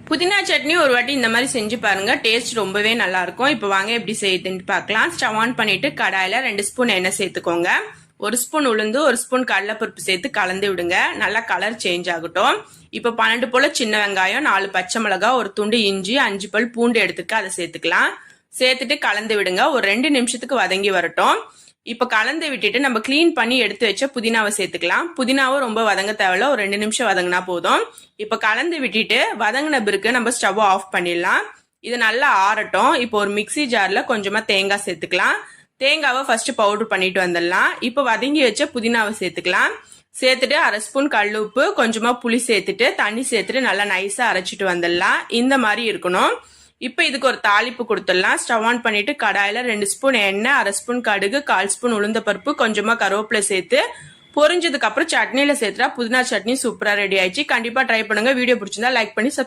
புதினா சட்னி ஒரு வாட்டி இந்த மாதிரி செஞ்சு பாருங்க, டேஸ்ட் ரொம்பவே நல்லா இருக்கும். இப்போ வாங்க எப்படி செய்யுதுன்னு பார்க்கலாம். ஸ்டவ் ஆன் பண்ணிட்டு கடாயில 2 ஸ்பூன் எண்ணெய் சேர்த்துக்கோங்க. 1 ஸ்பூன் உளுந்து 1 ஸ்பூன் கடலைப்பருப்பு சேர்த்து கலந்து விடுங்க. நல்லா கலர் சேஞ்ச் ஆகட்டும். இப்போ 12 போல சின்ன வெங்காயம், 4 பச்சை மிளகாய், ஒரு துண்டு இஞ்சி, 5 பல் பூண்டு எடுத்துக்க அதை சேர்த்துக்கலாம். சேர்த்துட்டு கலந்து விடுங்க. ஒரு 2 நிமிஷத்துக்கு வதங்கி வரட்டும். இப்போ கலந்து விட்டுட்டு நம்ம கிளீன் பண்ணி எடுத்து வச்ச புதினாவை சேர்த்துக்கலாம். புதினாவும் ரொம்ப வதங்க தேவையில்ல, ஒரு 2 நிமிஷம் வதங்கினா போதும். இப்போ கலந்து விட்டுட்டு வதங்கின பிறகு நம்ம ஸ்டவ் ஆஃப் பண்ணிடலாம். இது நல்லா ஆறட்டும். இப்போ ஒரு மிக்சி ஜார்ல கொஞ்சமா தேங்காய் சேர்த்துக்கலாம். தேங்காவை ஃபர்ஸ்ட் பவுடர் பண்ணிட்டு வந்துடலாம். இப்போ வதங்கி வச்ச புதினாவை சேர்த்துக்கலாம். சேர்த்துட்டு 1/2 ஸ்பூன் கல் உப்பு, கொஞ்சமா புளி சேர்த்துட்டு தண்ணி சேர்த்துட்டு நல்லா நைஸா அரைச்சிட்டு வந்துடலாம். இந்த மாதிரி இருக்கணும். இப்போ இதுக்கு ஒரு தாளிப்பு கொடுத்துடலாம். ஸ்டவ் ஆன் பண்ணிட்டு கடாயில 2 ஸ்பூன் எண்ணெய், 1/2 ஸ்பூன் கடுகு, 1/4 ஸ்பூன் உளுந்த பருப்பு, கொஞ்சமா கருவேப்பிலை சேர்த்து பொரிஞ்சதுக்கு அப்புறம் சட்னியில சேர்த்துட்டா புதினா சட்னி சூப்பரா ரெடி ஆயிடுச்சு. கண்டிப்பா ட்ரை பண்ணுங்க. வீடியோ பிடிச்சிருந்தா லைக் பண்ணி சப்ஸ்கிரைப்